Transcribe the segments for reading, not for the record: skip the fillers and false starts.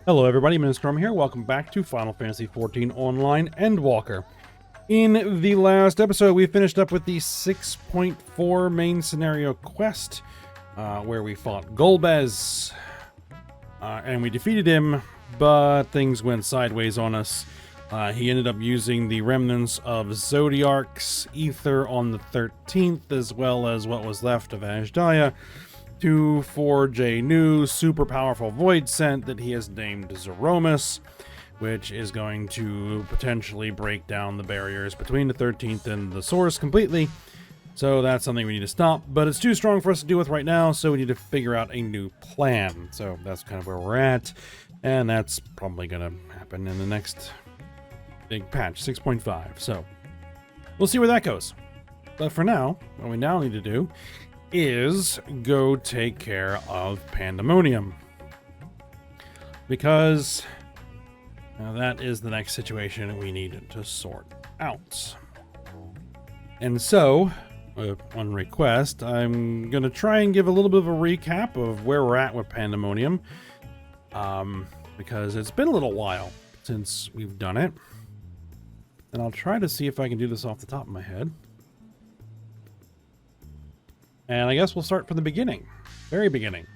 Hello everybody, Minstorm here. Welcome back to Final Fantasy XIV Online Endwalker. In the last episode, we finished up with the 6.4 main scenario quest, where we fought Golbez, and we defeated him, but things went sideways on us. He ended up using the remnants of Zodiark's ether on the 13th, as well as what was left of Ashdaya, to forge a new super powerful void scent that he has named Zeromus, which is going to potentially break down the barriers between the 13th and the source completely. So that's something we need to stop, but it's too strong for us to deal with right now, so we need to figure out a new plan. So that's kind of where we're at, and that's probably going to happen in the next big patch, 6.5. So we'll see where that goes. But for now, what we now need to do is go take care of Pandemonium, because now that is the next situation we need to sort out. And so, on request, I'm gonna try and give a little bit of a recap of where we're at with Pandemonium, because it's been a little while since we've done it, and I'll try to see if I can do this off the top of my head. And I guess we'll start from the beginning, very beginning.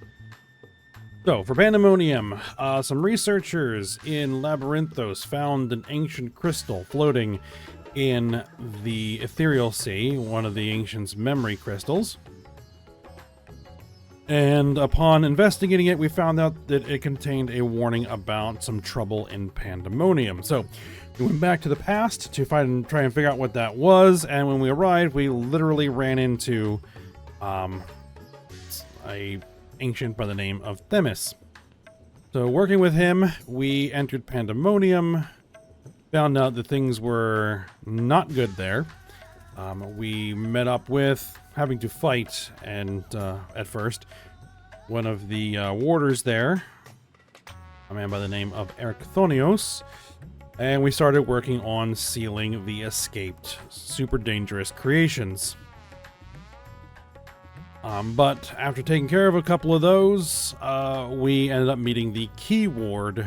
So, for Pandemonium, some researchers in Labyrinthos found an ancient crystal floating in the Ethereal Sea, one of the Ancient's memory crystals. And upon investigating it, we found out that it contained a warning about some trouble in Pandemonium. So, we went back to the past to try and figure out what that was, and when we arrived, we literally ran into a ancient by the name of Themis. So working with him, we entered Pandemonium, found out that things were not good there. We met up with having to fight, and at first, one of the warders there, a man by the name of Erchthonios, and we started working on sealing the escaped super dangerous creations. But after taking care of a couple of those, we ended up meeting the key ward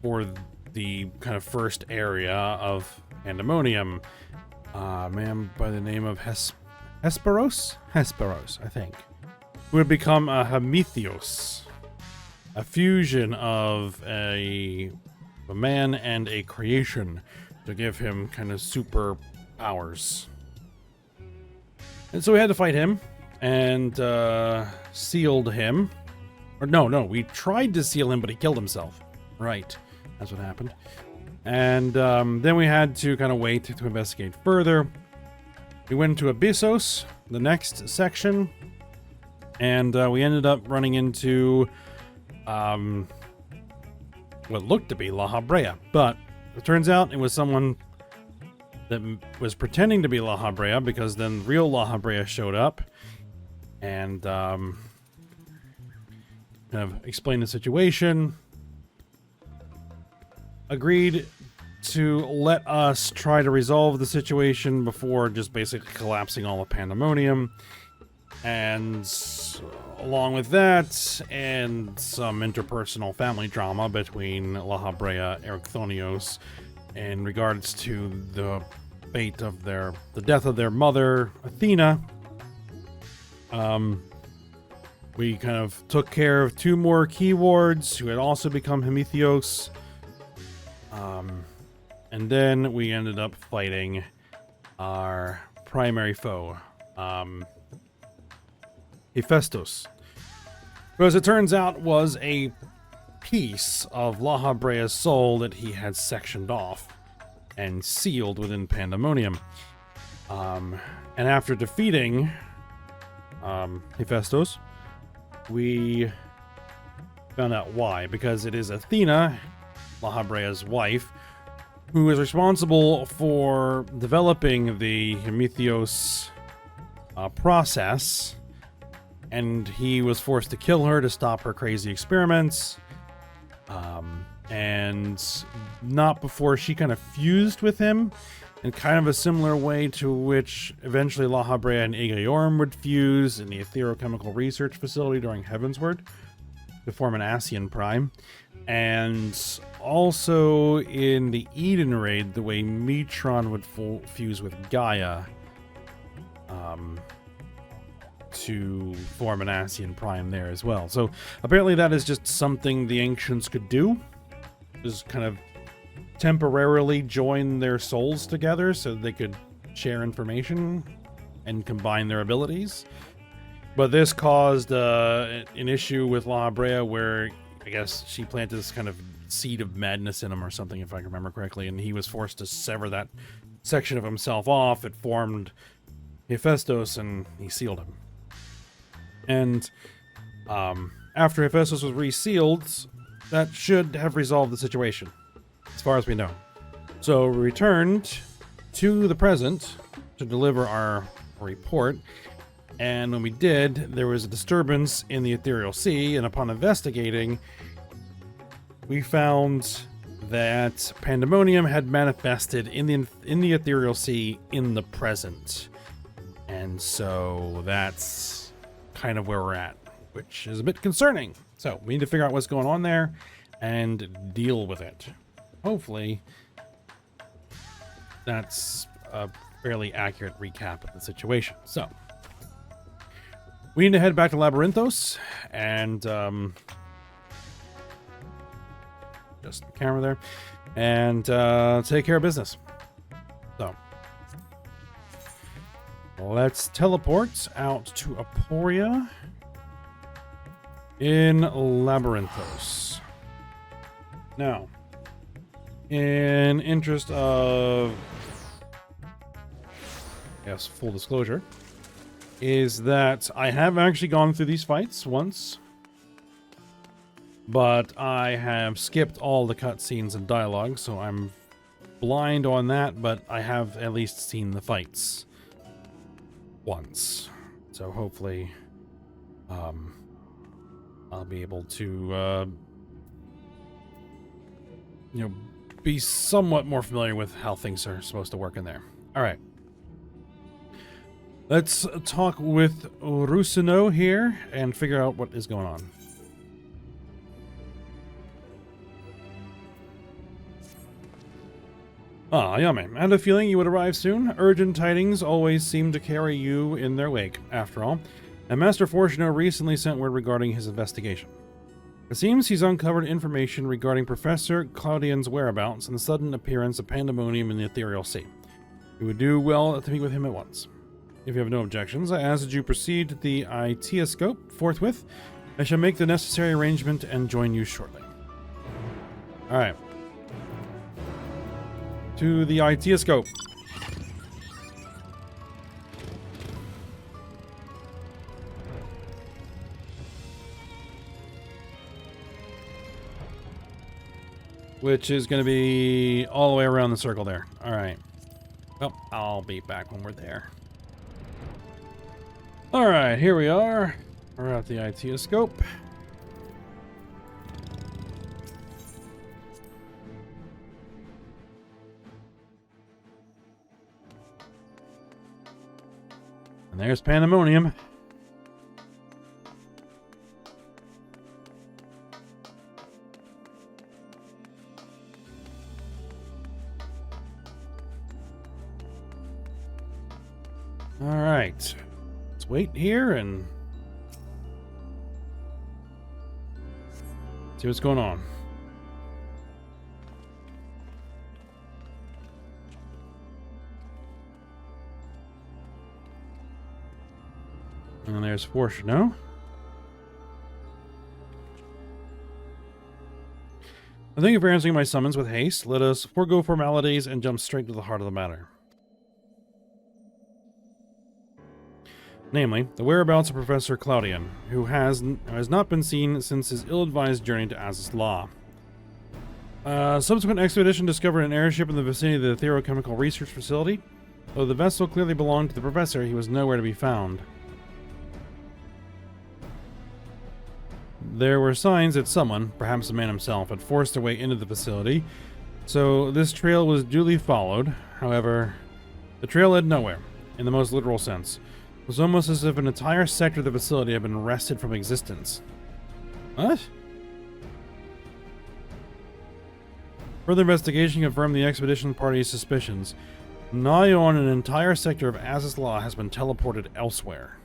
for the kind of first area of Pandemonium. A man by the name of Hesperos, I think, who had become a Hamithios, a fusion of a man and a creation to give him kind of super powers. And so we had to fight him, and sealed him. Or no, we tried to seal him, but he killed himself. Right, that's what happened. And then we had to kind of wait to investigate further. We went to Abyssos, the next section, and we ended up running into what looked to be La Habrea, but it turns out it was someone that was pretending to be La Habrea, because then real La Habrea showed up and kind of explained the situation, agreed to let us try to resolve the situation before just basically collapsing all of Pandemonium, and along with that and some interpersonal family drama between La Habrea and Erchthonios in regards to the fate of the death of their mother, Athena. We kind of took care of two more key wards who had also become Hamithios. And then we ended up fighting our primary foe, Hephaestus, who, as it turns out, was a piece of La Habrea's soul that he had sectioned off and sealed within Pandemonium. And after defeating Hephaestus, we found out why. Because it is Athena, La Habrea's wife, who is responsible for developing the Hamithios process, and he was forced to kill her to stop her crazy experiments. And not before she kind of fused with him in kind of a similar way to which eventually La Habrea and Eorzea would fuse in the etherochemical research facility during Heavensward. to form an Ascian Prime. And also in the Eden raid, the way Metron would fuse with Gaia to form an Ascian Prime there as well. So apparently that is just something the Ancients could do. Just kind of temporarily join their souls together so they could share information and combine their abilities. But this caused an issue with La Brea where I guess she planted this kind of seed of madness in him or something, if I can remember correctly, and he was forced to sever that section of himself off. It formed Hephaestus, and he sealed him. And after Hephaestus was resealed, that should have resolved the situation, as far as we know. So we returned to the present to deliver our report, and when we did, there was a disturbance in the Ethereal Sea, and upon investigating, we found that pandemonium had manifested in the Ethereal Sea in the present. And so that's kind of where we're at, which is a bit concerning. So we need to figure out what's going on there and deal with it. Hopefully, that's a fairly accurate recap of the situation. So we need to head back to Labyrinthos and just the camera there, and take care of business. So let's teleport out to Aporia in Labyrinthos. Now, in interest of, yes, full disclosure, is that I have actually gone through these fights once, but I have skipped all the cutscenes and dialogue, so I'm blind on that, but I have at least seen the fights once. So hopefully I'll be able to be somewhat more familiar with how things are supposed to work in there. All right. Let's talk with Rusino here and figure out what is going on. Ah, Yame. I had a feeling you would arrive soon. Urgent tidings always seem to carry you in their wake, after all. And Master Fortuno recently sent word regarding his investigation. It seems he's uncovered information regarding Professor Claudian's whereabouts and the sudden appearance of pandemonium in the Ethereal Sea. You would do well to meet with him at once. If you have no objections, I ask that you proceed to the Itioscope forthwith. I shall make the necessary arrangement and join you shortly. Alright. To the Itioscope. Which is going to be all the way around the circle there. Alright. Well, I'll be back when we're there. Alright, here we are. We're at the Itioscope. And there's Pandemonium. Alright. Let's wait here and see what's going on. And there's Fortuno. Thank you for answering my summons with haste. Let us forego formalities and jump straight to the heart of the matter. Namely, the whereabouts of Professor Claudian, who has not been seen since his ill-advised journey to Azus Law. Subsequent expedition discovered an airship in the vicinity of the Therochemical Research Facility. Though the vessel clearly belonged to the professor, he was nowhere to be found. There were signs that someone, perhaps the man himself, had forced their way into the facility, so this trail was duly followed. However, the trail led nowhere, in the most literal sense. It was almost as if an entire sector of the facility had been wrested from existence. What? Further investigation confirmed the expedition party's suspicions. Nigh on an entire sector of Azizla has been teleported elsewhere.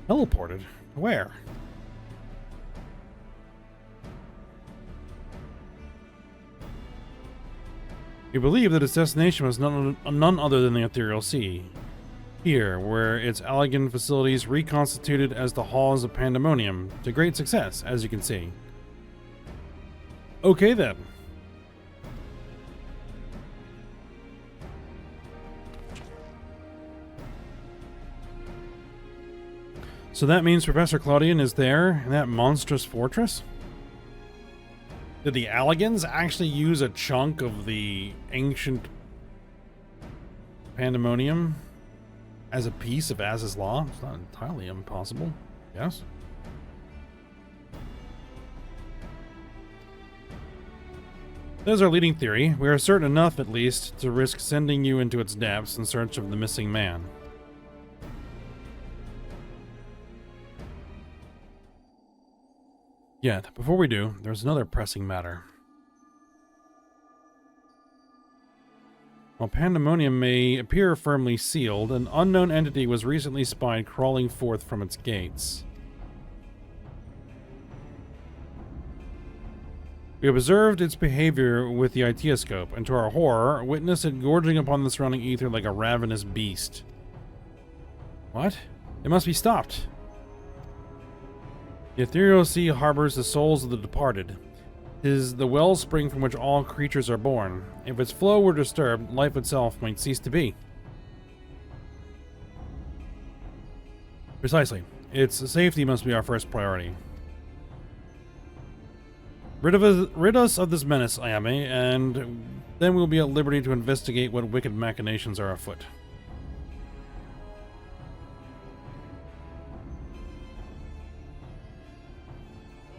Teleported? Where? We believe that its destination was none other than the Ethereal Sea. Here, where its elegant facilities reconstituted as the halls of Pandemonium, to great success, as you can see. Okay then. So that means Professor Claudian is there in that monstrous fortress? Did the Alligans actually use a chunk of the ancient Pandemonium as a piece of Az's Law? It's not entirely impossible, yes? That is our leading theory. We are certain enough, at least, to risk sending you into its depths in search of the missing man. Yet, before we do, there's another pressing matter. While Pandemonium may appear firmly sealed, an unknown entity was recently spied crawling forth from its gates. We observed its behavior with the Itioscope, and to our horror, witnessed it gorging upon the surrounding ether like a ravenous beast. What? It must be stopped. The Ethereal Sea harbors the souls of the departed. 'Tis the wellspring from which all creatures are born. If its flow were disturbed, life itself might cease to be. Precisely. Its safety must be our first priority. Rid us of this menace, Ayame, and then we'll be at liberty to investigate what wicked machinations are afoot.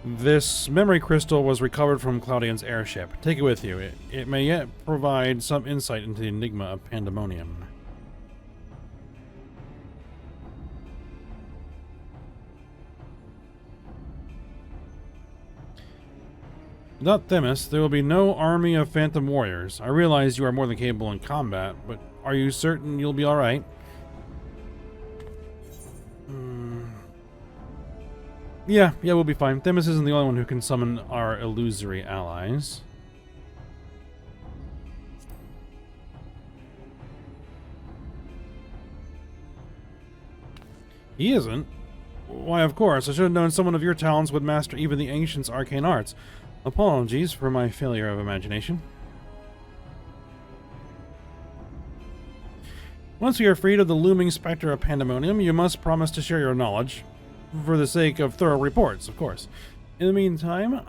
This memory crystal was recovered from Claudian's airship. Take it with you. It may yet provide some insight into the enigma of Pandemonium. Without Themis, there will be no army of phantom warriors. I realize you are more than capable in combat, but are you certain you'll be alright? Yeah, we'll be fine. Themis isn't the only one who can summon our illusory allies. He isn't? Why, of course. I should have known someone of your talents would master even the Ancient's arcane arts. Apologies for my failure of imagination. Once we are freed of the looming specter of Pandemonium, you must promise to share your knowledge. For the sake of thorough reports, of course. In the meantime,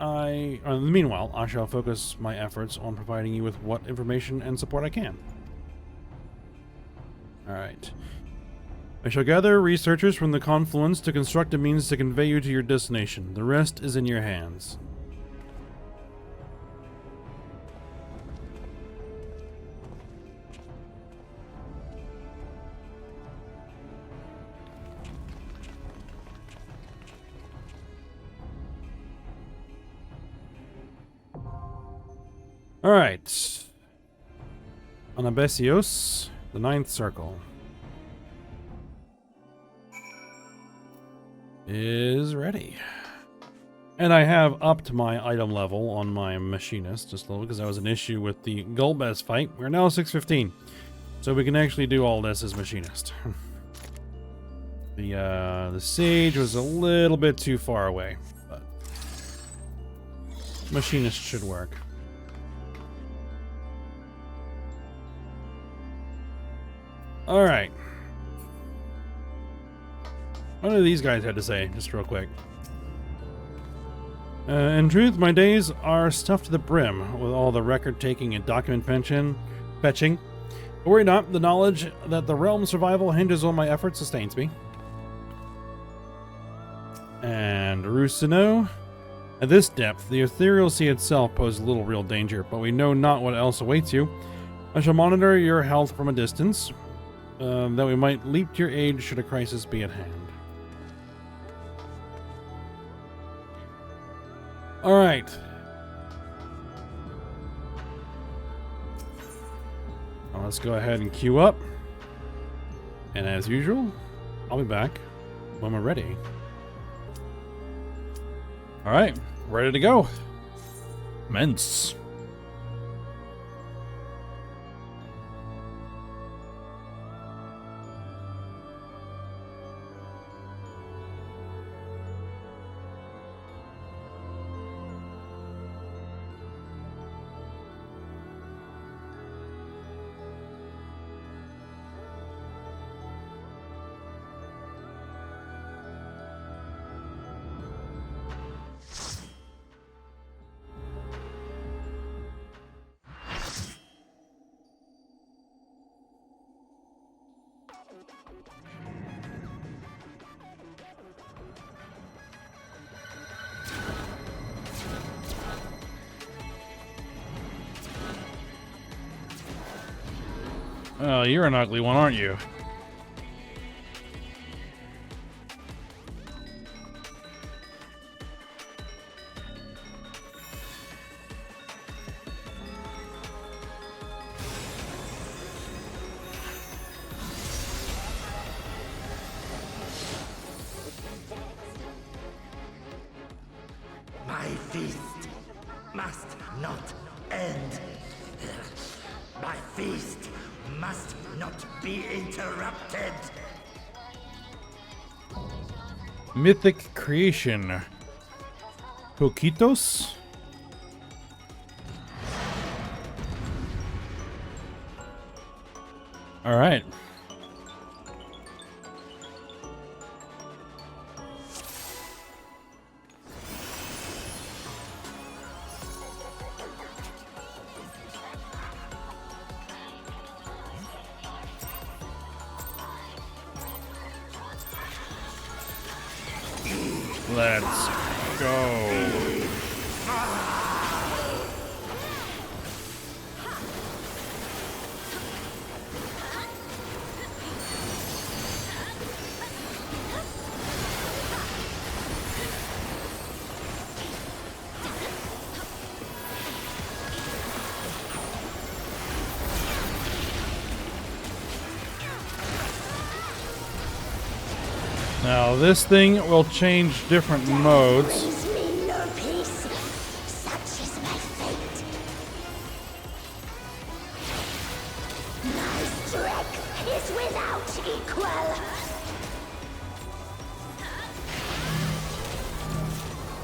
meanwhile, I shall focus my efforts on providing you with what information and support I can. Alright. I shall gather researchers from the confluence to construct a means to convey you to your destination. The rest is in your hands. Alright. Anabesios, the 9th circle, is ready. And I have upped my item level on my machinist just a little because that was an issue with the Gulbez fight. We're now 615. So we can actually do all this as machinist. The sage was a little bit too far away, but machinist should work. Alright. What do these guys have to say, just real quick? In truth, my days are stuffed to the brim with all the record-taking and document fetching. But worry not, the knowledge that the realm's survival hinges on my efforts sustains me. And Rusino. At this depth, the Ethereal Sea itself poses little real danger, but we know not what else awaits you. I shall monitor your health from a distance, that we might leap to your aid should a crisis be at hand. Alright. Let's go ahead and queue up. And as usual, I'll be back when we're ready. Alright, ready to go. Mence. Oh, you're an ugly one, aren't you? My feast must not end. My feast must not be interrupted. Mythic creation. Poquitos? Alright. Let's go. Now this thing will change different modes. Brings me no peace. Such is my fate. My strength is without equal.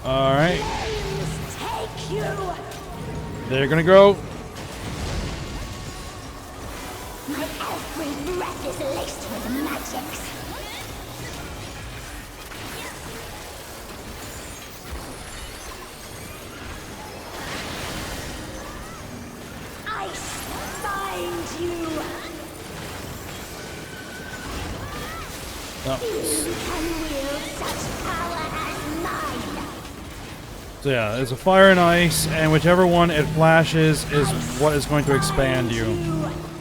Alright. Flames take you. They're gonna go. My every breath is laced with magics. Find you. Oh. You can wield such power as mine. So yeah, there's a fire and ice, and whichever one it flashes is what is going to expand you.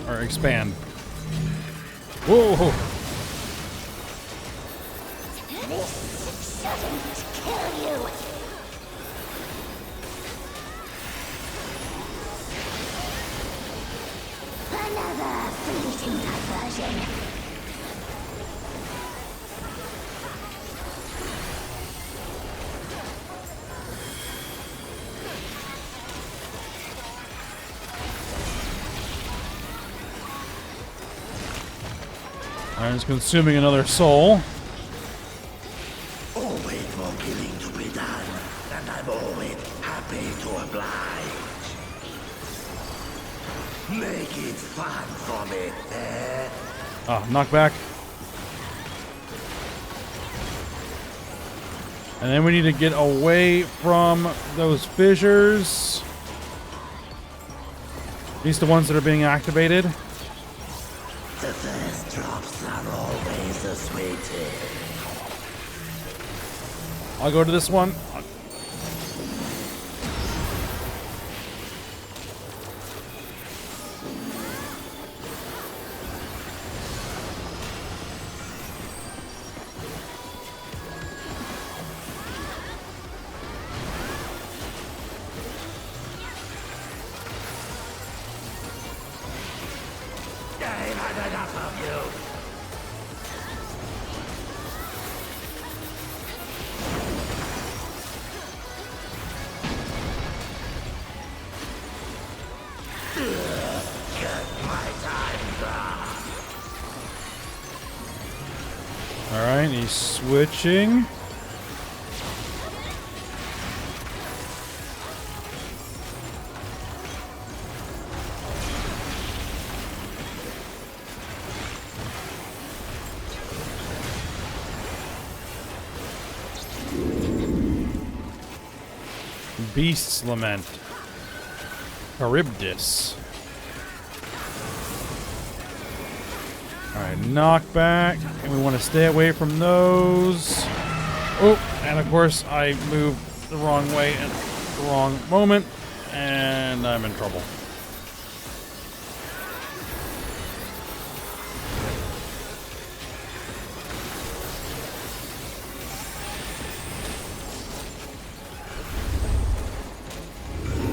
Or expand. Whoa! This shouldn't kill you. Another fleeting diversion. Iron's consuming another soul. Always more killing to be done, and I'm always happy to oblige. Make it fun for me, eh? Ah, knockback. And then we need to get away from those fissures. At least the ones that are being activated. The first drops are always the sweetest. I'll go to this one. enough of you. Alright, he's switching. Beast's Lament. Charybdis. Alright, knockback. And we want to stay away from those. Oh, and of course I moved the wrong way at the wrong moment. And I'm in trouble.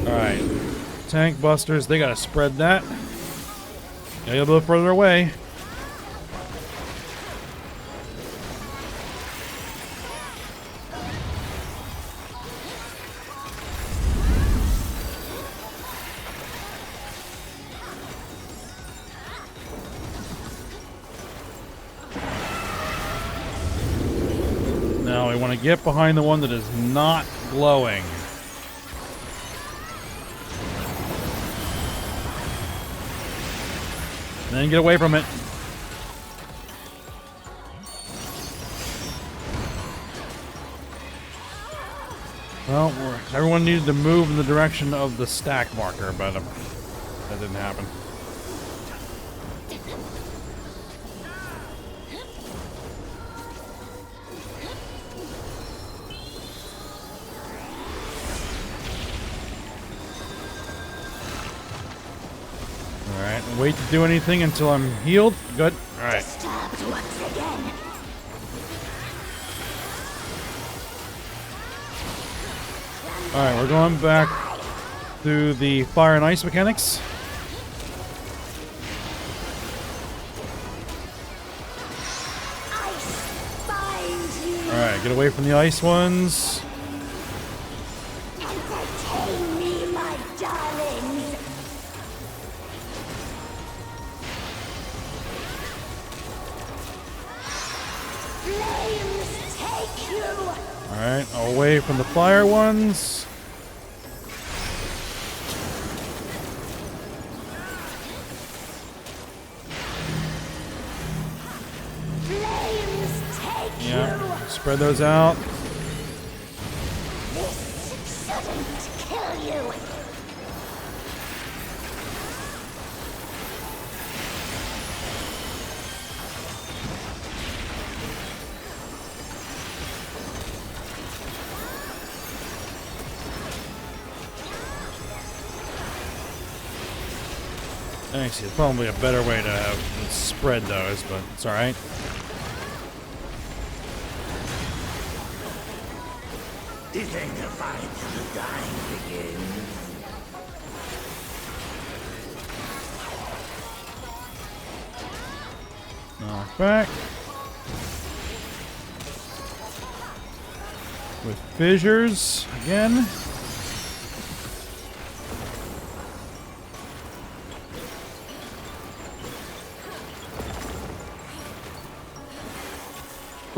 Alright. Tank busters, they gotta spread that. Gotta get a little further away. Now we want to get behind the one that is not glowing. And then get away from it. Well, everyone needed to move in the direction of the stack marker, but that didn't happen. Alright, wait to do anything until I'm healed. Good. Alright. Disturbed once again. Alright, we're going back to the fire and ice mechanics. Ice binds you. Alright, get away from the ice ones. Entertain me, my darlings. Flames take you. Alright, away from the fire ones. Flames take Yeah, spread those out. you. This shouldn't kill you. Actually, it's probably a better way to have spread those, but it's alright. This ain't a fight till the dying begins. Knock back. With fissures again.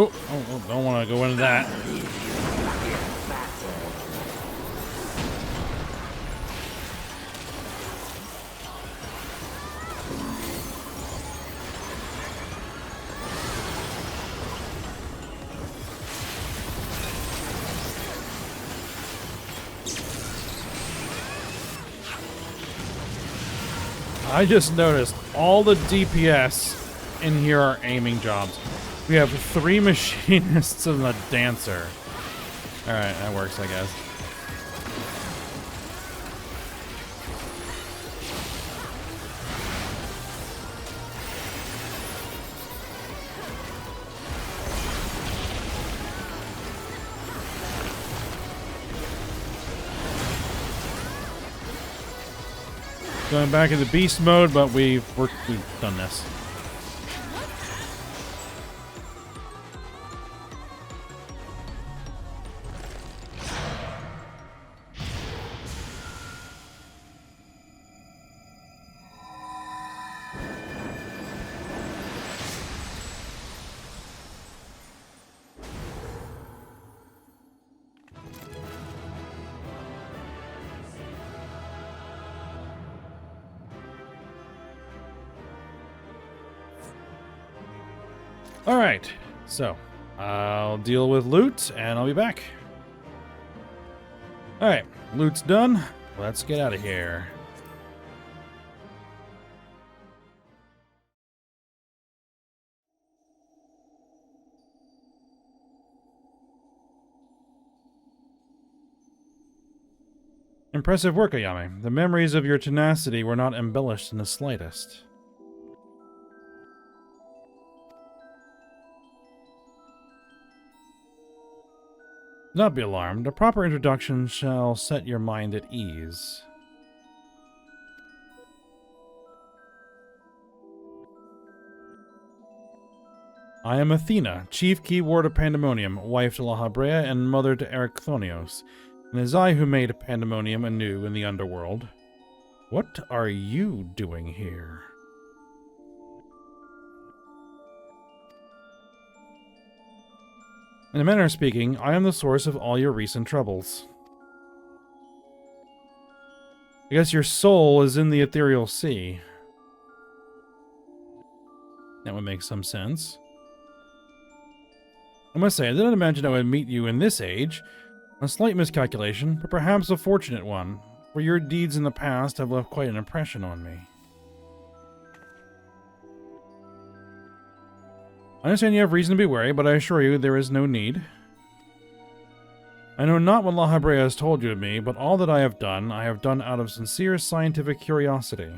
Oh, don't want to go into that. I just noticed all the DPS in here are aiming jobs. We have 3 machinists and a dancer. Alright, that works, I guess. Going back into beast mode, but we've done this. Alright, so I'll deal with loot and I'll be back. Alright, loot's done. Let's get out of here. Impressive work, Ayame. The memories of your tenacity were not embellished in the slightest. Do not be alarmed. A proper introduction shall set your mind at ease. I am Athena, chief keyword of Pandemonium, wife to Lahabrea and mother to Ericthonios. And it is I who made Pandemonium anew in the underworld. What are you doing here? In a manner of speaking, I am the source of all your recent troubles. I guess your soul is in the ethereal sea. That would make some sense. I must say, I didn't imagine I would meet you in this age. A slight miscalculation, but perhaps a fortunate one, for your deeds in the past have left quite an impression on me. I understand you have reason to be wary, but I assure you there is no need. I know not what Lahabrea has told you of me, but all that I have done out of sincere scientific curiosity.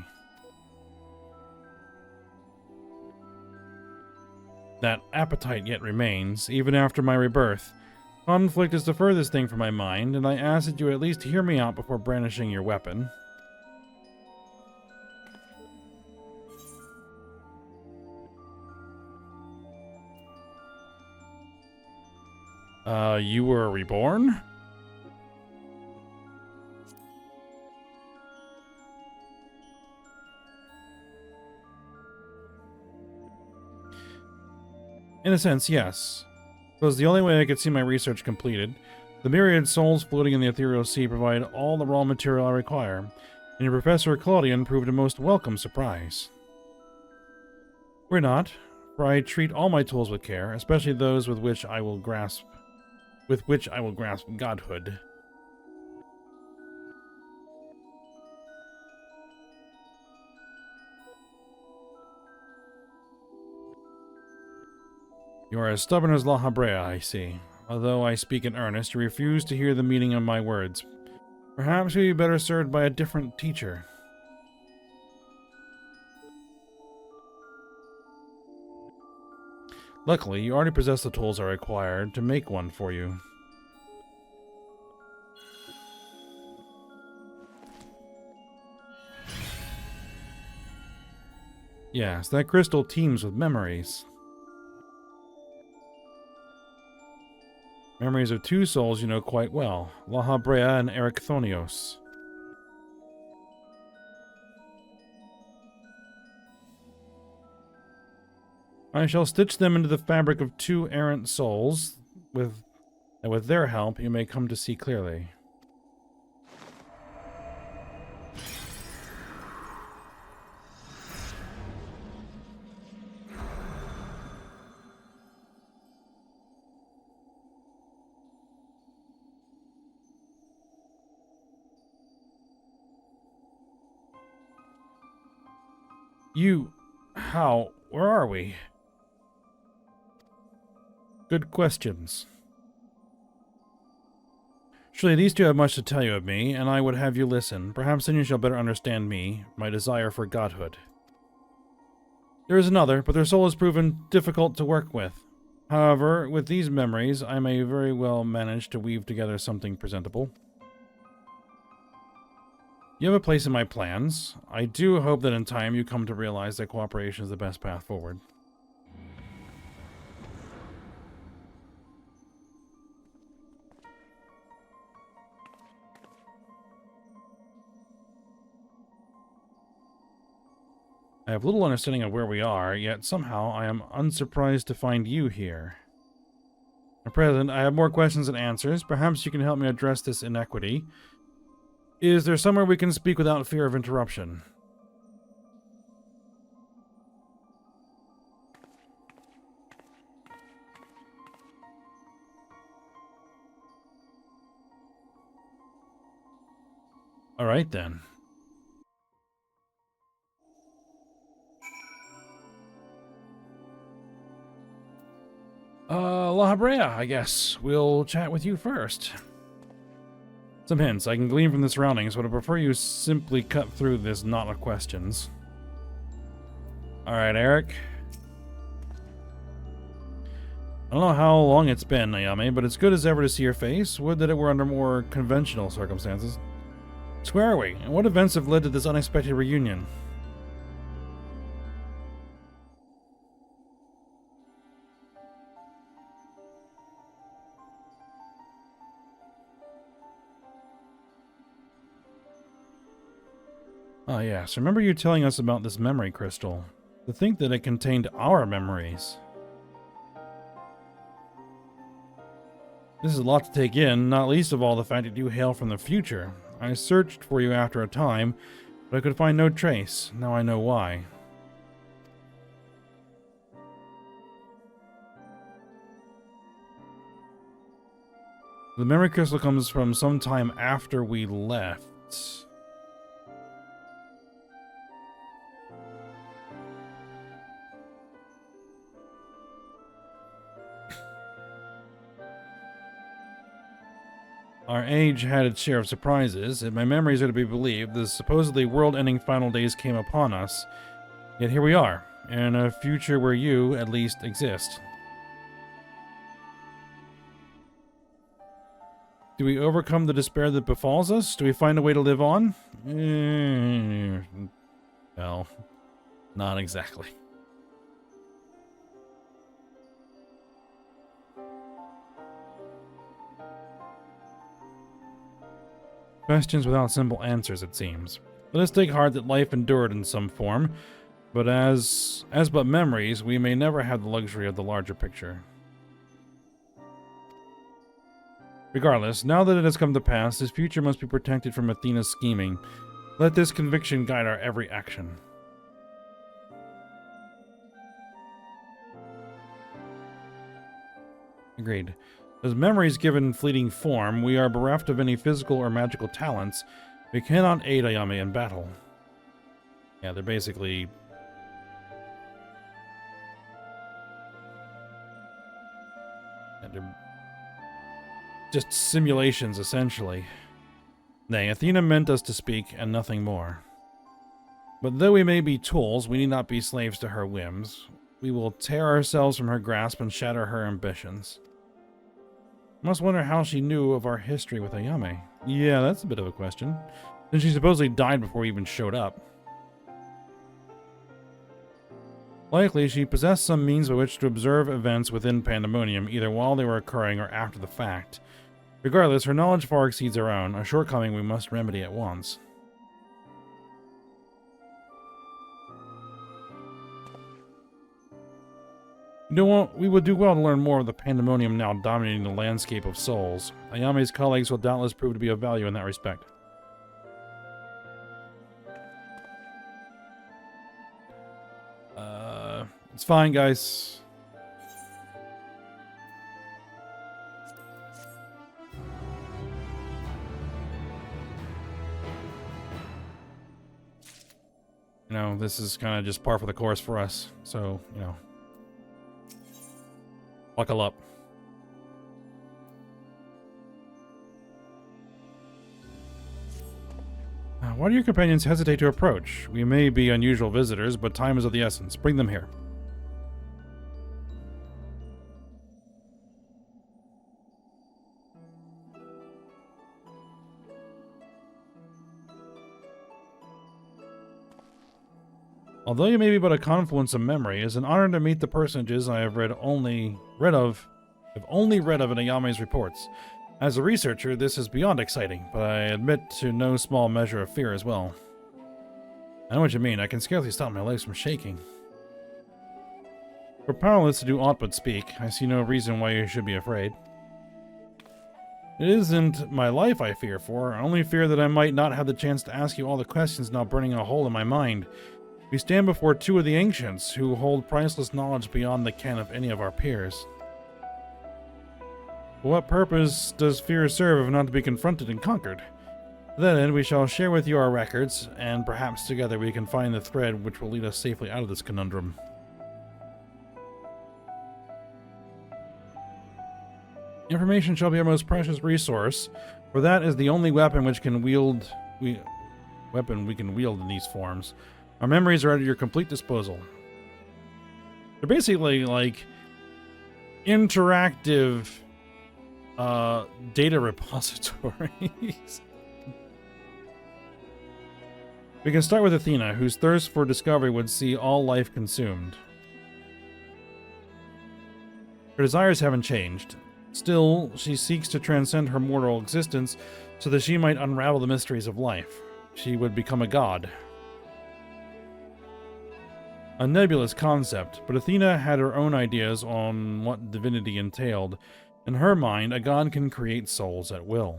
That appetite yet remains, even after my rebirth. Conflict is the furthest thing from my mind, and I ask that you at least hear me out before brandishing your weapon. You were reborn? In a sense, yes. It was the only way I could see my research completed. The myriad souls floating in the ethereal sea provide all the raw material I require, and your Professor Claudian proved a most welcome surprise. We're not, for I treat all my tools with care, especially those with which I will grasp godhood. You are as stubborn as Lahabrea, I see. Although I speak in earnest, you refuse to hear the meaning of my words. Perhaps you'd be better served by a different teacher. Luckily, you already possess the tools I required to make one for you. Yes, that crystal teems with memories. Memories of two souls you know quite well, Lahabrea and Ericthonios. I shall stitch them into the fabric of two errant souls, and with their help you may come to see clearly. Where are we? Good questions. Surely these two have much to tell you of me, and I would have you listen. Perhaps then you shall better understand me, my desire for godhood. There is another, but their soul has proven difficult to work with. However, with these memories, I may very well manage to weave together something presentable. You have a place in my plans. I do hope that in time you come to realize that cooperation is the best path forward. I have little understanding of where we are, yet somehow I am unsurprised to find you here. At present, I have more questions than answers. Perhaps you can help me address this inequity. Is there somewhere we can speak without fear of interruption? Alright then. La Habrea, I guess. We'll chat with you first. Some hints I can glean from the surroundings, but I prefer you simply cut through this knot of questions. Alright, Eric. I don't know how long it's been, Ayame, but it's good as ever to see your face. Would that it were under more conventional circumstances. So where are we, and what events have led to this unexpected reunion? Ah, yes. Remember you telling us about this memory crystal. To think that it contained our memories. This is a lot to take in, not least of all the fact that you hail from the future. I searched for you after a time, but I could find no trace. Now I know why. The memory crystal comes from some time after we left. Our age had its share of surprises. If my memories are to be believed, the supposedly world-ending final days came upon us. Yet here we are, in a future where you, at least, exist. Do we overcome the despair that befalls us? Do we find a way to live on? Well, not exactly. Questions without simple answers, it seems. Let us take heart that life endured in some form, but as but memories, we may never have the luxury of the larger picture. Regardless, now that it has come to pass, his future must be protected from Athena's scheming. Let this conviction guide our every action. Agreed. As memories given fleeting form, we are bereft of any physical or magical talents. We cannot aid Ayame in battle. Yeah, they're basically... they're just simulations, essentially. Nay, Athena meant us to speak, and nothing more. But though we may be tools, we need not be slaves to her whims. We will tear ourselves from her grasp and shatter her ambitions. Must wonder how she knew of our history with Ayame. Yeah, that's a bit of a question. Since she supposedly died before we even showed up. Likely, she possessed some means by which to observe events within Pandemonium, either while they were occurring or after the fact. Regardless, her knowledge far exceeds our own, a shortcoming we must remedy at once. You know what? We would do well to learn more of the Pandemonium now dominating the landscape of souls. Ayame's colleagues will doubtless prove to be of value in that respect. It's fine, guys. You know, this is kind of just par for the course for us. So, you know. Buckle up. Why do your companions hesitate to approach? We may be unusual visitors, but time is of the essence. Bring them here. Although you may be but a confluence of memory, it is an honor to meet the personages I have only read of in Ayame's reports. As a researcher, this is beyond exciting, but I admit to no small measure of fear as well. I know what you mean. I can scarcely stop my legs from shaking. We're powerless to do aught but speak. I see no reason why you should be afraid. It isn't my life I fear for. I only fear that I might not have the chance to ask you all the questions now burning a hole in my mind. We stand before two of the ancients, who hold priceless knowledge beyond the ken of any of our peers. For what purpose does fear serve if not to be confronted and conquered? To that end, we shall share with you our records, and perhaps together we can find the thread which will lead us safely out of this conundrum. Information shall be our most precious resource, for that is the only weapon which can wield we can wield in these forms. Our memories are at your complete disposal. They're basically like interactive data repositories. We can start with Athena, whose thirst for discovery would see all life consumed. Her desires haven't changed. Still, she seeks to transcend her mortal existence so that she might unravel the mysteries of life. She would become a god. A nebulous concept, but Athena had her own ideas on what divinity entailed. In her mind, a god can create souls at will.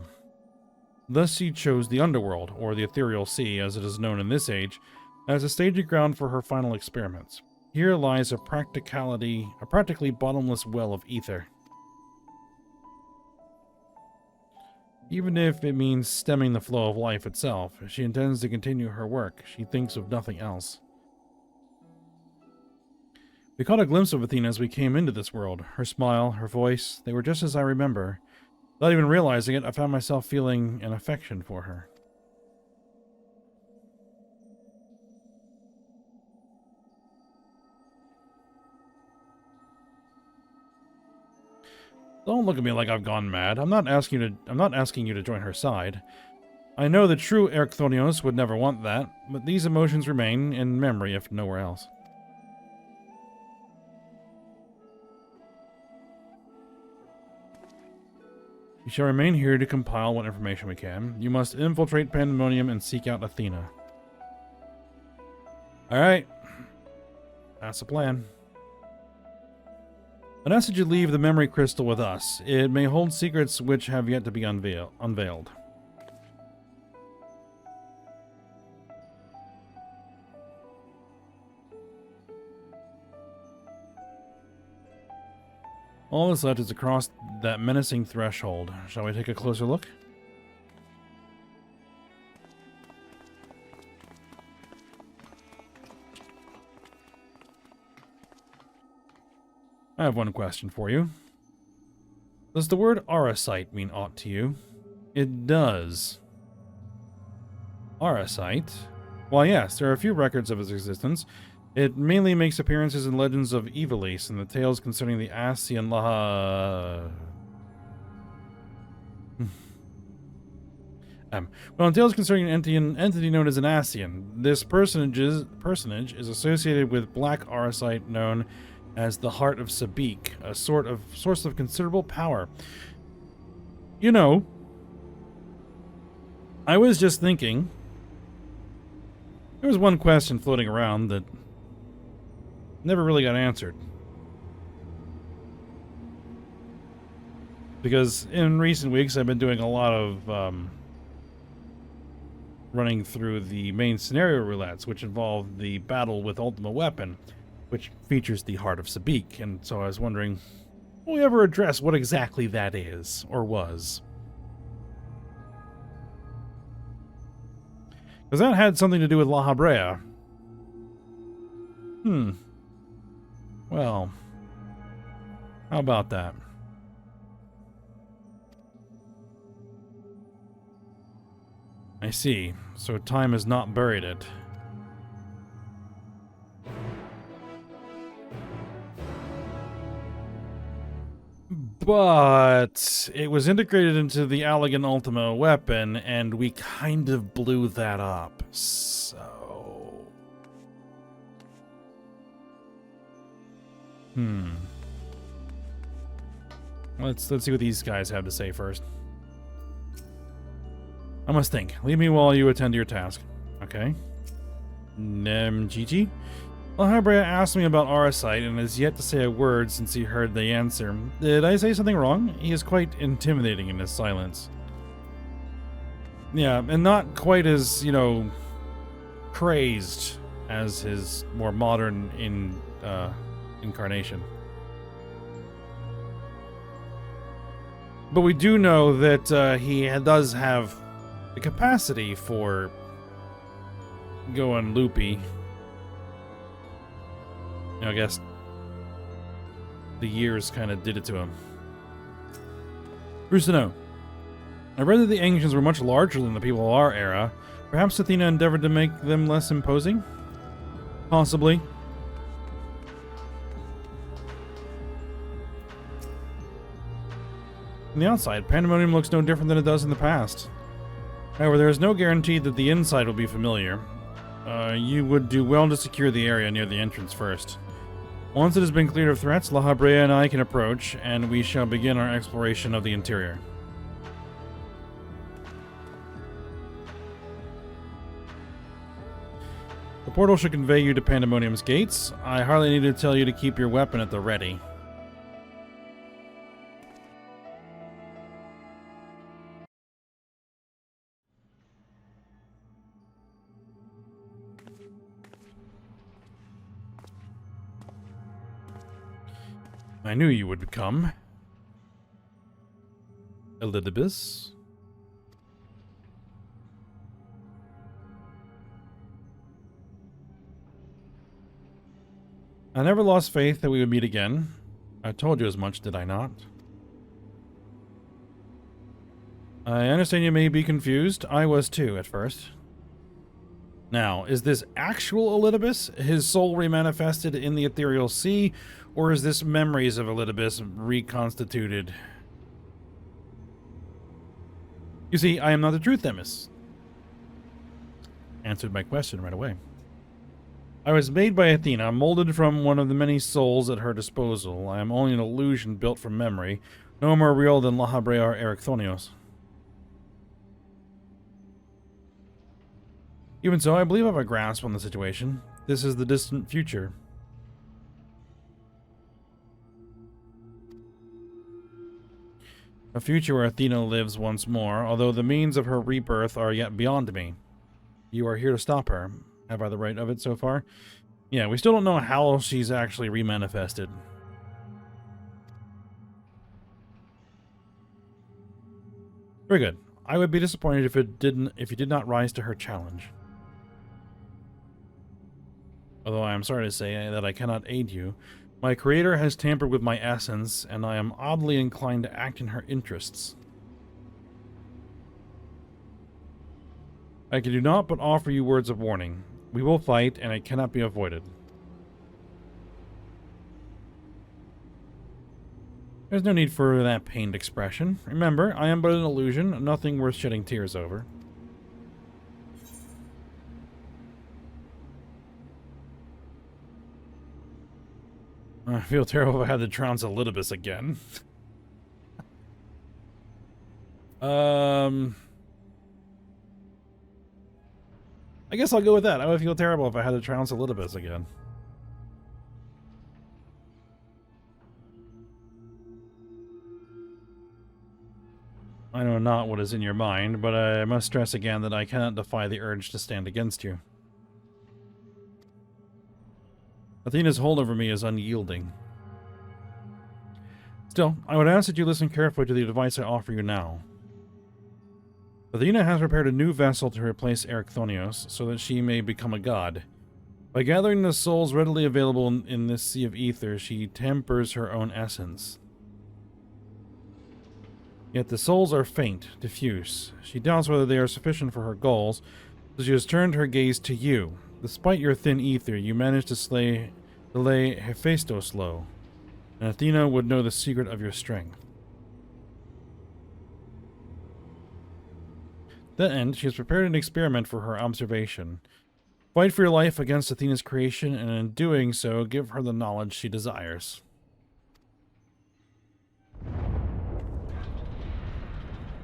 Thus she chose the underworld, or the ethereal sea as it is known in this age, as a staging ground for her final experiments. Here lies a practically bottomless well of ether. Even if it means stemming the flow of life itself, she intends to continue her work. She thinks of nothing else. We caught a glimpse of Athena as we came into this world. Her smile, her voice, they were just as I remember. Without even realizing it, I found myself feeling an affection for her. Don't look at me like I've gone mad. I'm not asking you to join her side. I know the true Erchthonios would never want that, but these emotions remain in memory if nowhere else. You shall remain here to compile what information we can. You must infiltrate Pandemonium and seek out Athena. Alright. That's the plan. I'd ask that you leave the memory crystal with us. It may hold secrets which have yet to be unveiled. All that's left is to cross that menacing threshold. Shall we take a closer look? I have one question for you. Does the word Auracite mean aught to you? It does. Auracite? Well, yes, there are a few records of its existence. It mainly makes appearances in legends of Ivalice and the tales concerning the Ascian Well, in tales concerning an entity known as an Ascian, this personage is associated with black Auracite known as the Heart of Sabik, a source of considerable power. You know, I was just thinking, there was one question floating around that never really got answered. Because in recent weeks I've been doing a lot of running through the main scenario roulettes, which involve the battle with Ultima Weapon, which features the Heart of Sabik, and so I was wondering, will we ever address what exactly that is, or was? Because that had something to do with La Habrea. Well, how about that? I see. So time has not buried it. But it was integrated into the Allegan Ultima weapon, and we kind of blew that up. So... Let's see what these guys have to say first. I must think. Leave me while you attend to your task. Okay. Gigi? Well, Habrea asked me about Auracite and has yet to say a word since he heard the answer. Did I say something wrong? He is quite intimidating in his silence. Yeah, and not quite as, you know, crazed as his more modern incarnation. But we do know that he does have the capacity for going loopy. You know, I guess the years kind of did it to him. Who's to know? I read that the ancients were much larger than the people of our era. Perhaps Athena endeavored to make them less imposing? Possibly. From the outside, Pandemonium looks no different than it does in the past. However, there is no guarantee that the inside will be familiar. You would do well to secure the area near the entrance first. Once it has been cleared of threats, Eorzea and I can approach, and we shall begin our exploration of the interior. The portal should convey you to Pandemonium's gates. I hardly need to tell you to keep your weapon at the ready. I knew you would come. Elidibus. I never lost faith that we would meet again. I told you as much, did I not? I understand you may be confused. I was too, at first. Now, is this actual Elidibus, his soul remanifested in the ethereal sea, or is this memories of Elidibus reconstituted? You see, I am not the truth, Themis. Answered my question right away. I was made by Athena, molded from one of the many souls at her disposal. I am only an illusion built from memory, no more real than Eorzea or Eorzea. Even so, I believe I have a grasp on the situation. This is the distant future. A future where Athena lives once more, although the means of her rebirth are yet beyond me. You are here to stop her. Have I the right of it so far? Yeah, we still don't know how she's actually remanifested. Very good. I would be disappointed if you did not rise to her challenge. Although I am sorry to say that I cannot aid you. My creator has tampered with my essence, and I am oddly inclined to act in her interests. I can do naught but offer you words of warning. We will fight, and it cannot be avoided. There's no need for that pained expression. Remember, I am but an illusion, nothing worth shedding tears over. I feel terrible if I had to trounce Elidibus again. I guess I'll go with that. I would feel terrible if I had to trounce Elidibus again. I know not what is in your mind, but I must stress again that I cannot defy the urge to stand against you. Athena's hold over me is unyielding. Still, I would ask that you listen carefully to the advice I offer you now. Athena has prepared a new vessel to replace Eorzea, so that she may become a god. By gathering the souls readily available in this sea of ether, she tempers her own essence. Yet the souls are faint, diffuse. She doubts whether they are sufficient for her goals, so she has turned her gaze to you. Despite your thin ether, you managed to lay Hephaestus low, and Athena would know the secret of your strength. To that end, she has prepared an experiment for her observation. Fight for your life against Athena's creation, and in doing so, give her the knowledge she desires.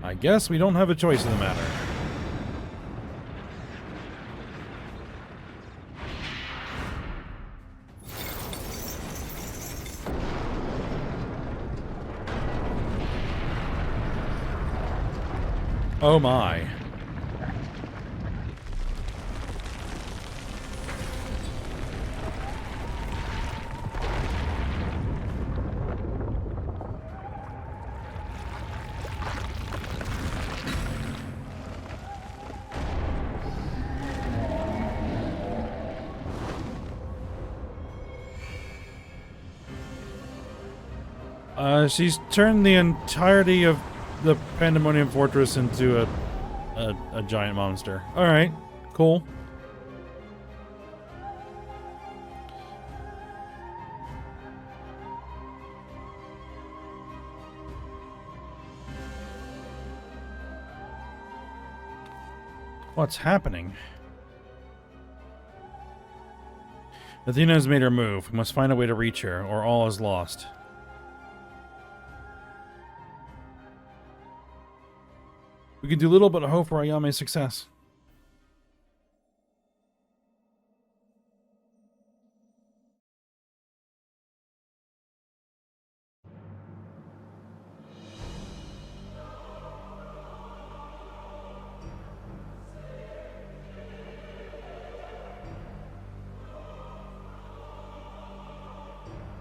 I guess we don't have a choice in the matter. Oh my. She's turned the entirety of the Pandemonium Fortress into a giant monster. Alright, cool. What's happening? Athena has made her move. We must find a way to reach her, or all is lost. We can do little but hope for Ayame's success.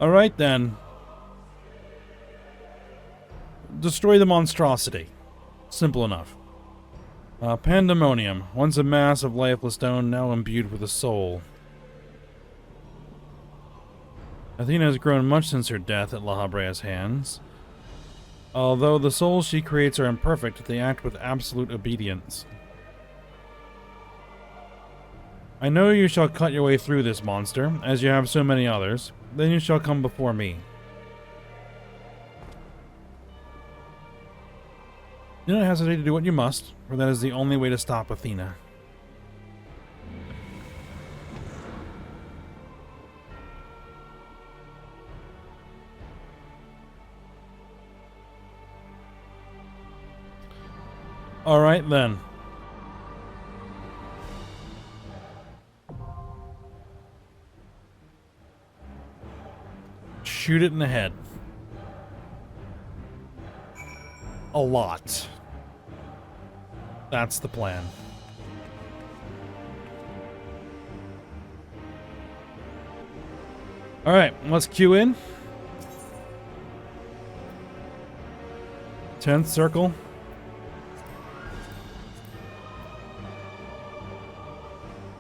Alright then. Destroy the monstrosity. Simple enough. Pandemonium. Once a mass of lifeless stone, now imbued with a soul. Athena has grown much since her death at La Habrea's hands. Although the souls she creates are imperfect, they act with absolute obedience. I know you shall cut your way through this monster, as you have so many others. Then you shall come before me. Do not hesitate to do what you must, for that is the only way to stop Athena. Alright then. Shoot it in the head. A lot. That's the plan. Alright, let's queue in. 10th circle.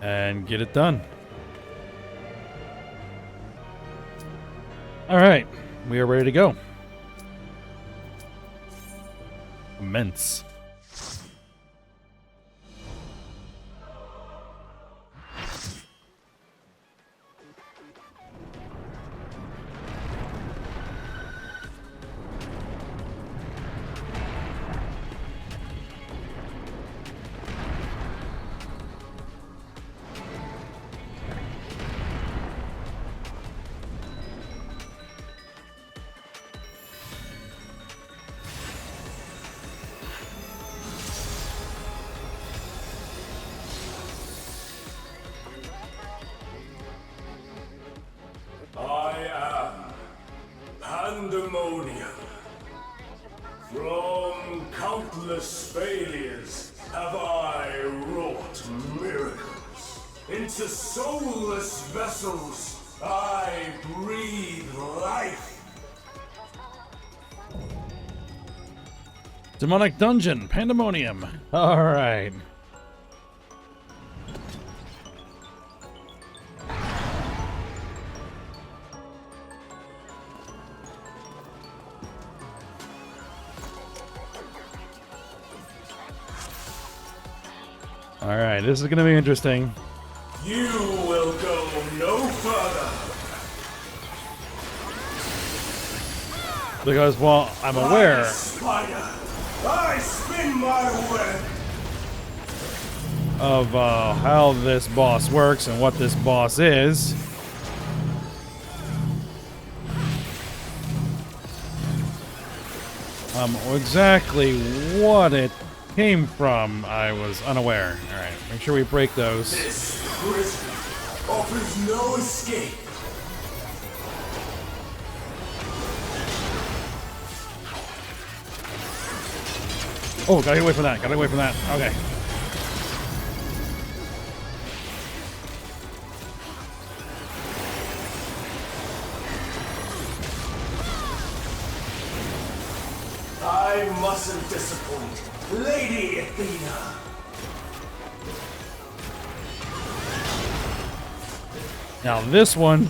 And get it done. Alright, we are ready to go. Immense. Pandemonium. From countless failures have I wrought miracles. Into soulless vessels I breathe life. Demonic dungeon, Pandemonium. Alright. Alright, this is gonna be interesting. You will go no further. Because, well, I'm aware. Spider, I spin my web. Of how this boss works and what this boss is. Exactly what it came from, I was unaware. Alright, make sure we break those. This prison offers no escape. Oh, gotta get away from that, gotta get away from that. Okay. I mustn't disappoint Lady Athena. Now this one,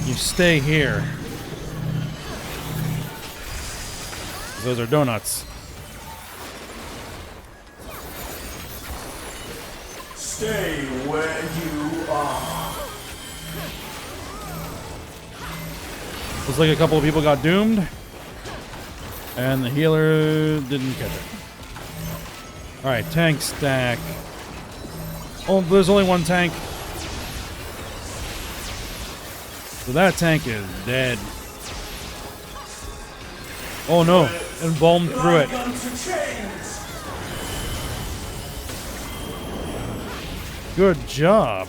you stay here. those are donuts. Stay where you are. Looks like a couple of people got doomed. And the healer didn't catch it. Alright, tank stack. Oh, there's only one tank. So that tank is dead. Oh no, embalmed through it. Good job.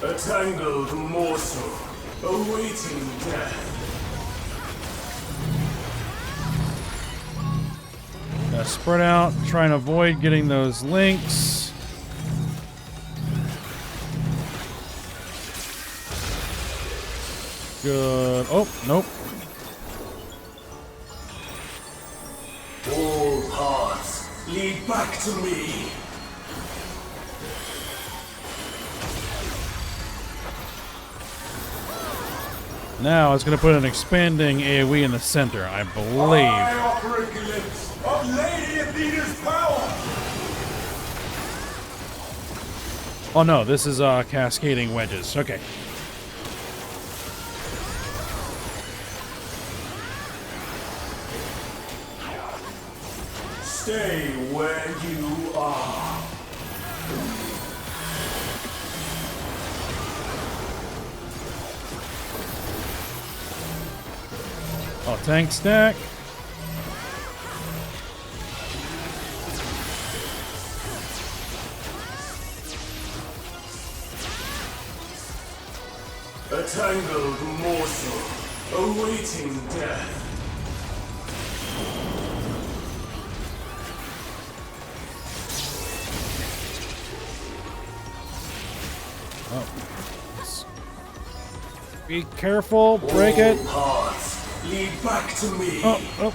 A tangled morsel, awaiting death. Spread out, try and avoid getting those links. Good. Oh, nope. All paths lead back to me. Now it's going to put an expanding AoE in the center, I believe. I offer a glimpse of Lady Athena's power. Oh no, this is cascading wedges. Okay. Stay where you are. Oh, tank stack. A tangled morsel, awaiting death. Be careful, break it. All paths lead back to me. Oh.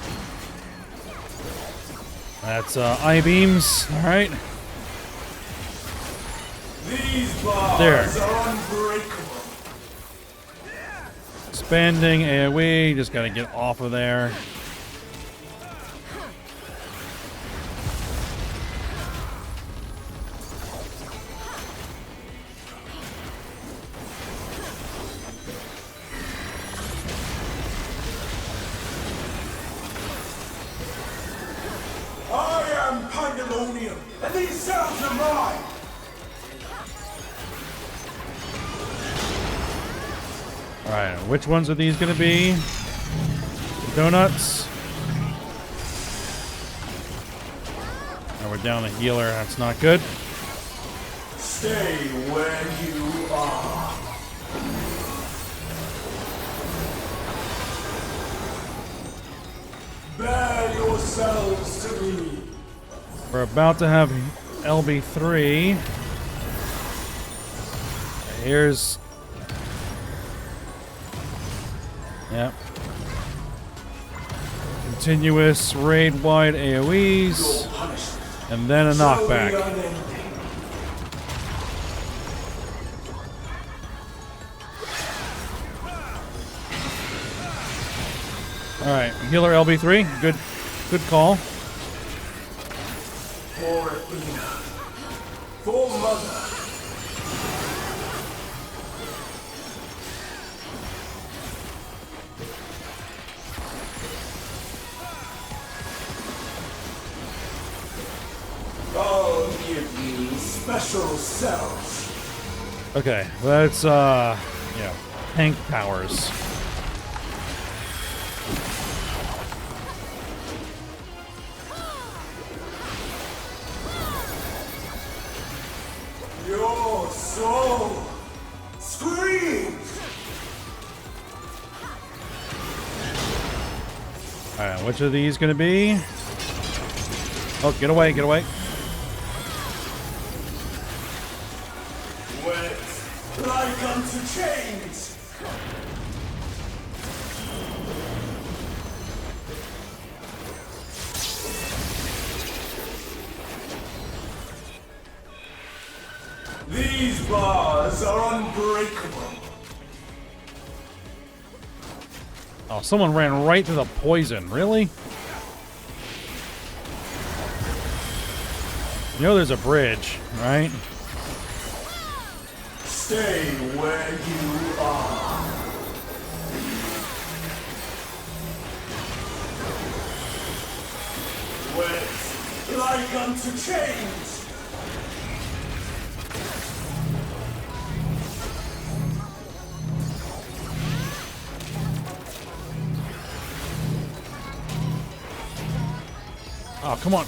That's I-beams, alright. These bars There. are unbreakable. Expanding AoE, just gotta get off of there. I am Pandemonium, and these sounds are mine. Alright, which ones are these gonna be? The donuts. Now we're down a healer, that's not good. Stay where you are. Bear yourselves to me. We're about to have LB3. Here's... Yep. Continuous raid-wide AoEs. Your punishment And then a shall be knockback. unending. Alright, healer LB3. Good call. For Athena. For Mother. I'll give you special cells. Okay, that's yeah, tank powers. Your soul screams. Alright, which of these gonna be? Oh, get away, get away. Wet like unto chains. These bars are unbreakable. Oh, someone ran right through the poison. Really? You know there's a bridge, right? Stay where you are. Wait, like unto change. Oh, come on.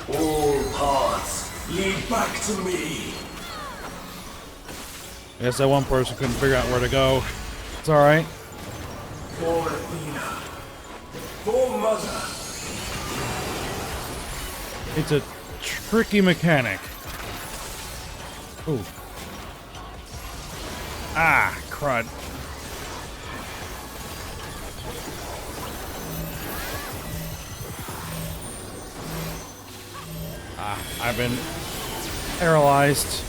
All paths lead back to me. I guess that one person couldn't figure out where to go. It's alright. For Athena. For Mother. It's a tricky mechanic. Ooh. Ah, crud. Ah, I've been paralyzed.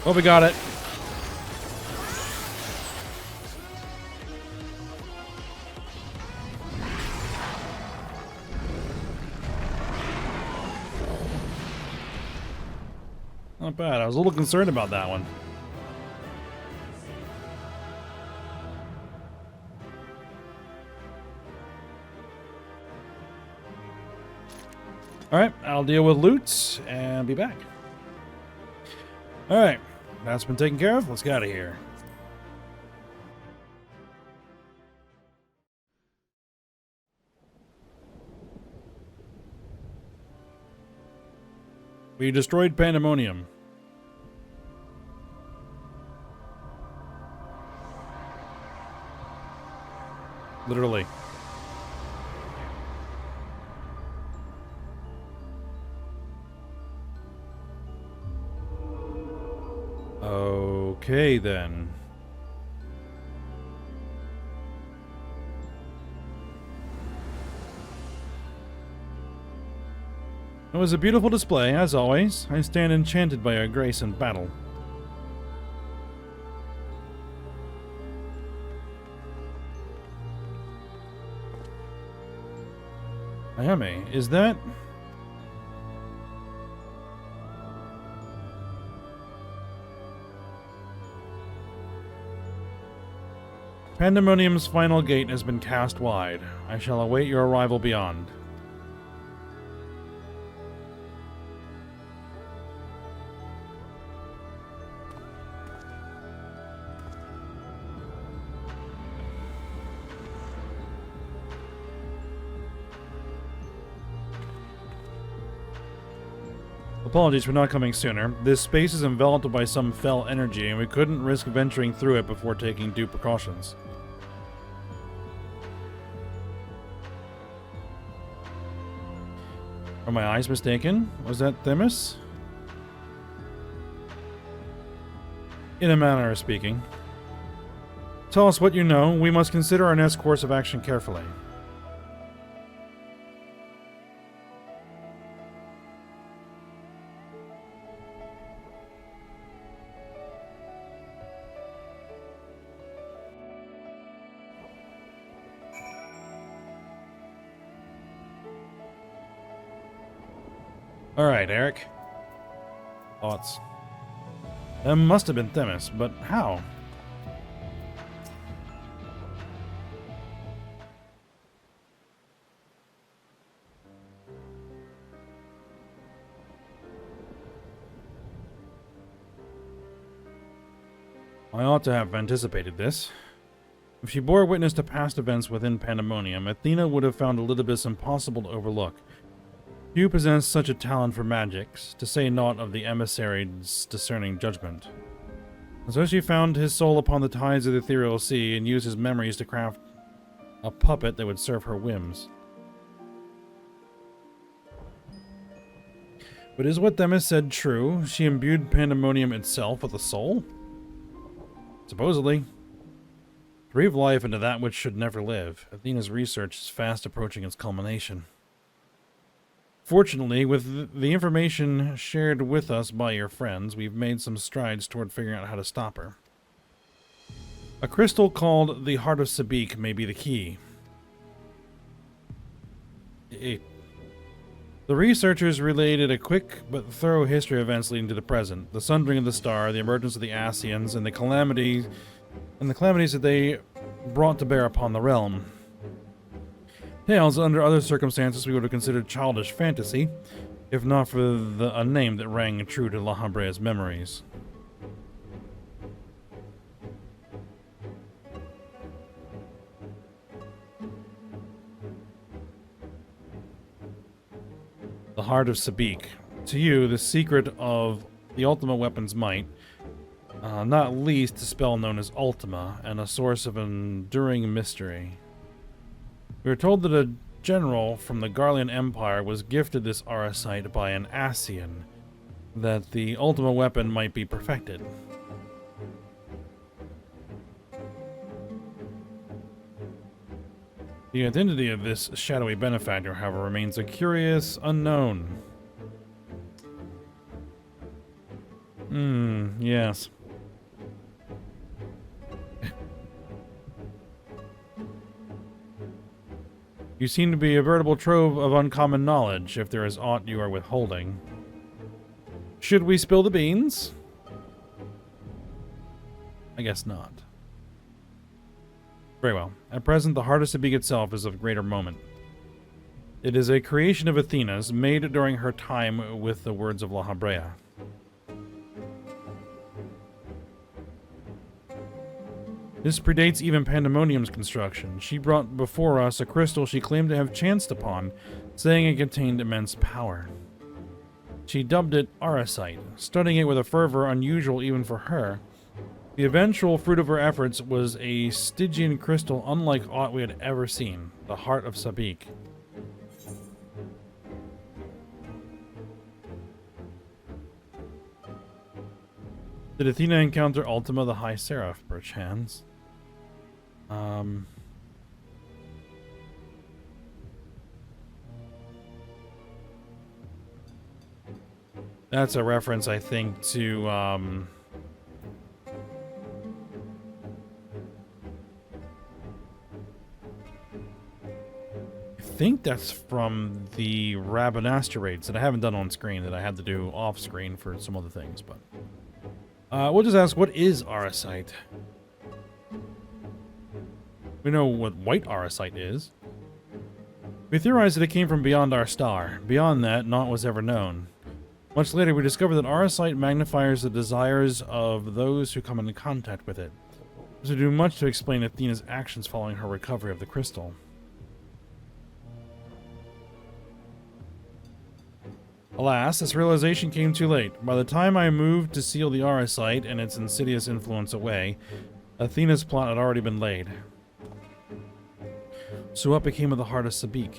Oh, we got it. Not bad. I was a little concerned about that one. Alright, I'll deal with loot and be back. Alright, that's been taken care of. Let's get out of here. We destroyed Pandemonium. Literally. Okay, then. It was a beautiful display, as always. I stand enchanted by your grace in battle. Ayame, is that... Pandemonium's final gate has been cast wide. I shall await your arrival beyond. Apologies for not coming sooner. This space is enveloped by some fell energy, and we couldn't risk venturing through it before taking due precautions. Are my eyes mistaken? Was that Themis? In a manner of speaking. Tell us what you know. We must consider our next course of action carefully. Alright, Eric. Thoughts? That must have been Themis, but how? I ought to have anticipated this. If she bore witness to past events within Pandemonium, Athena would have found Elidibus impossible to overlook. Few possess such a talent for magics, to say naught of the emissary's discerning judgment. And so she found his soul upon the tides of the ethereal sea and used his memories to craft a puppet that would serve her whims. But is what Themis said true? She imbued pandemonium itself with a soul? Supposedly. To breathe life into that which should never live, Athena's research is fast approaching its culmination. Fortunately, with the information shared with us by your friends, we've made some strides toward figuring out how to stop her. A crystal called the Heart of Sabik may be the key. The researchers related a quick but thorough history of events leading to the present, the sundering of the star, the emergence of the Ascians, and the calamities that they brought to bear upon the realm. Tales under other circumstances we would have considered childish fantasy, if not for a name that rang true to La Habrea's memories. The Heart of Sabik. To you, the secret of the Ultima weapon's might, not least the spell known as Ultima, and a source of enduring mystery. We were told that a general from the Garlean Empire was gifted this Auracite by an Ascian, that the Ultima weapon might be perfected. The identity of this shadowy benefactor, however, remains a curious unknown. Yes. You seem to be a veritable trove of uncommon knowledge, if there is aught you are withholding. Should we spill the beans? I guess not. Very well. At present, the Heart of Sabik itself is of greater moment. It is a creation of Athena's, made during her time with the words of La Habrea. This predates even Pandemonium's construction. She brought before us a crystal she claimed to have chanced upon, saying it contained immense power. She dubbed it Auracite, studying it with a fervor unusual even for her. The eventual fruit of her efforts was a Stygian crystal unlike aught we had ever seen, the Heart of Sabik. Did Athena encounter Ultima the High Seraph, perchance? That's a reference, I think, to, I think that's from the Rabanastre raids that I haven't done on screen, that I had to do off screen for some other things, but... we'll just ask, what is Auracite? We know what white Auracite is. We theorized that it came from beyond our star. Beyond that, naught was ever known. Much later, we discovered that Auracite magnifies the desires of those who come into contact with it. This would do much to explain Athena's actions following her recovery of the crystal. Alas, this realization came too late. By the time I moved to seal the Auracite and its insidious influence away, Athena's plot had already been laid. So what became of the Heart of Sabik?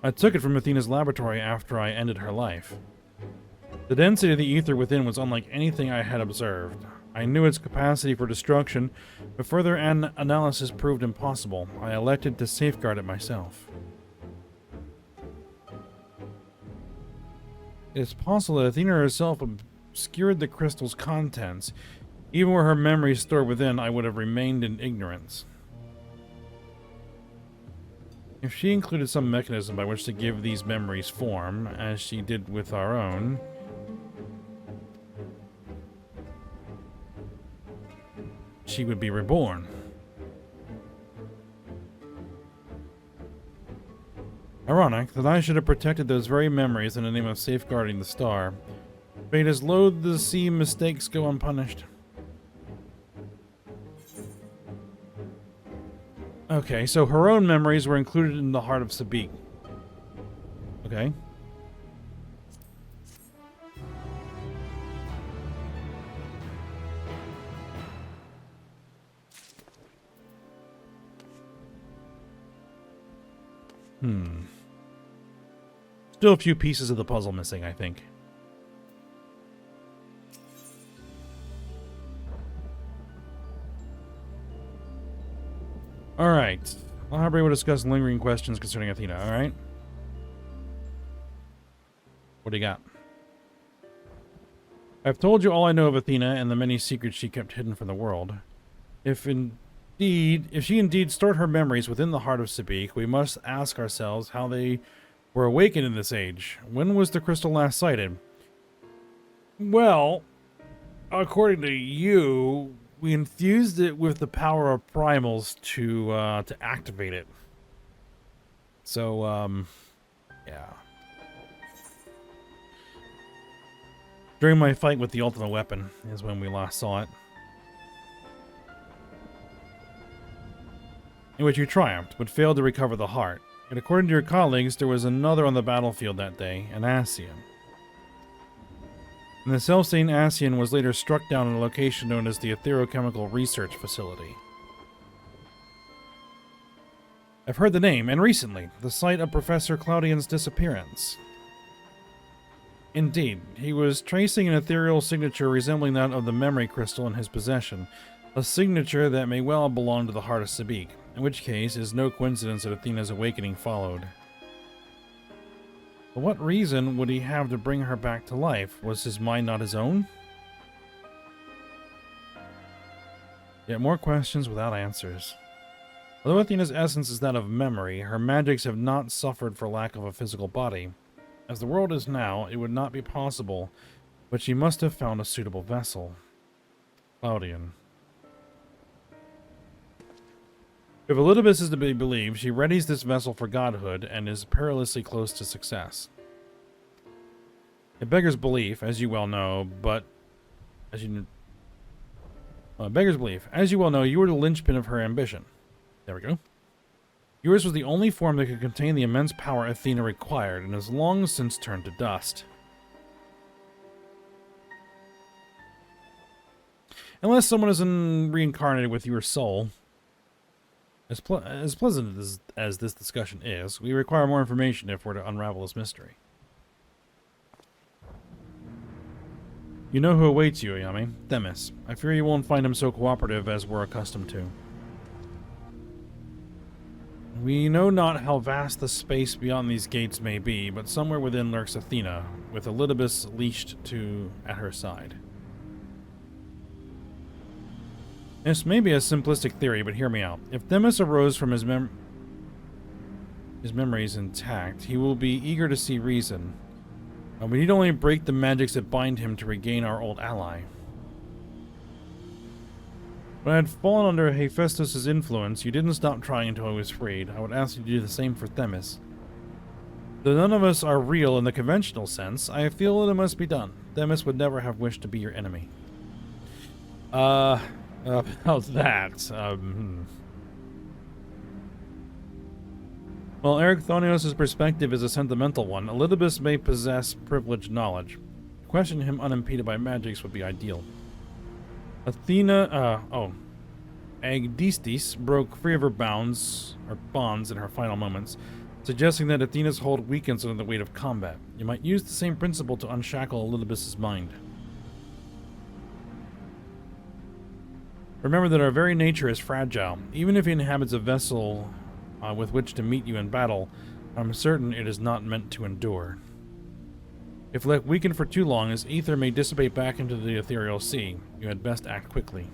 I took it from Athena's laboratory after I ended her life. The density of the ether within was unlike anything I had observed. I knew its capacity for destruction, but further analysis proved impossible. I elected to safeguard it myself. It is possible that Athena herself obscured the crystal's contents. Even were her memories stored within, I would have remained in ignorance. If she included some mechanism by which to give these memories form, as she did with our own, she would be reborn. Ironic that I should have protected those very memories in the name of safeguarding the star. Fate has loathed to see mistakes go unpunished. Okay, so her own memories were included in the Heart of Sabik. Okay. Still a few pieces of the puzzle missing, I think. Alright. Lahabrea will discuss lingering questions concerning Athena, alright? What do you got? I've told you all I know of Athena and the many secrets she kept hidden from the world. If she indeed stored her memories within the heart of Sabik, we must ask ourselves how they were awakened in this age. When was the crystal last sighted? Well, according to you, we infused it with the power of primals to activate it. So, yeah. During my fight with the ultimate weapon is when we last saw it. In which you triumphed, but failed to recover the heart. And according to your colleagues, there was another on the battlefield that day, an Ascian. And the self-same Ascian was later struck down in a location known as the Etherochemical Research Facility. I've heard the name, and recently, the site of Professor Claudian's disappearance. Indeed, he was tracing an ethereal signature resembling that of the memory crystal in his possession, a signature that may well belong to the heart of Sabik, in which case it is no coincidence that Athena's awakening followed. For what reason would he have to bring her back to life? Was his mind not his own? Yet more questions without answers. Although Athena's essence is that of memory, her magics have not suffered for lack of a physical body. As the world is now, it would not be possible, but she must have found a suitable vessel. Claudian. If Elidibus is to be believed, she readies this vessel for godhood and is perilously close to success. It beggars belief, as you well know, but beggars belief. As you well know, you were the linchpin of her ambition. There we go. Yours was the only form that could contain the immense power Athena required, and has long since turned to dust. Unless someone is reincarnated with your soul, as pleasant as this discussion is, we require more information if we're to unravel this mystery. You know who awaits you, Ayami. Themis. I fear you won't find him so cooperative as we're accustomed to. We know not how vast the space beyond these gates may be, but somewhere within lurks Athena, with Elidibus leashed at her side. This may be a simplistic theory, but hear me out. If Themis arose from his memories intact, he will be eager to see reason. We need only break the magics that bind him to regain our old ally. When I had fallen under Hephaestus' influence, you didn't stop trying until I was freed. I would ask you to do the same for Themis. Though none of us are real in the conventional sense, I feel that it must be done. Themis would never have wished to be your enemy. About that, While Eric Thonios' perspective is a sentimental one, Elidibus may possess privileged knowledge. To question him unimpeded by magics would be ideal. Agdistis broke free of her bonds in her final moments, suggesting that Athena's hold weakens under the weight of combat. You might use the same principle to unshackle Elidibus' mind. Remember that our very nature is fragile. Even if he inhabits a vessel with which to meet you in battle, I'm certain it is not meant to endure. If left weakened for too long, his ether may dissipate back into the ethereal sea. You had best act quickly.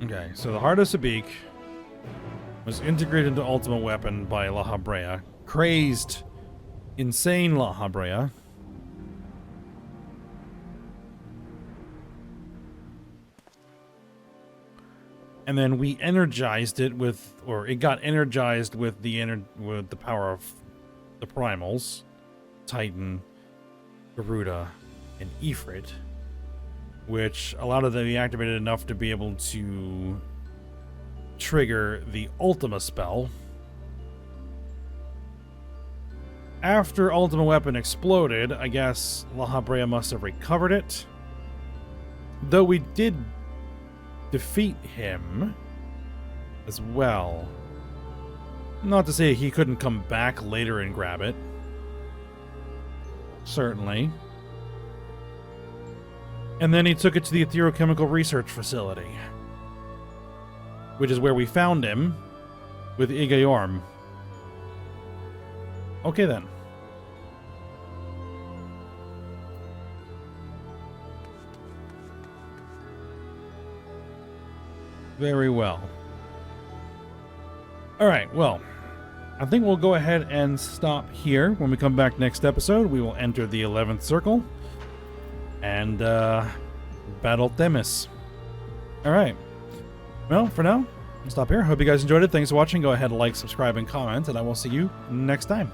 Okay, so the Heart of Sabik was integrated into Ultimate Weapon by Lahabrea. Crazed, insane Lahabrea. And then we energized it with, or it got energized with the power of the primals, Titan, Garuda, and Ifrit, which allowed it to be activated enough to be able to trigger the Ultima spell. After Ultima Weapon exploded, I guess Lahabrea must have recovered it. Though we did defeat him as well. Not to say he couldn't come back later and grab it. Certainly. And then he took it to the Etherochemical Research Facility, which is where we found him with Eorzea. Okay then. Very well. Alright, well, I think we'll go ahead and stop here. When we come back next episode, we will enter the 11th Circle and battle Themis. Alright. Well, for now, I'll stop here. Hope you guys enjoyed it. Thanks for watching. Go ahead and like, subscribe, and comment, and I will see you next time.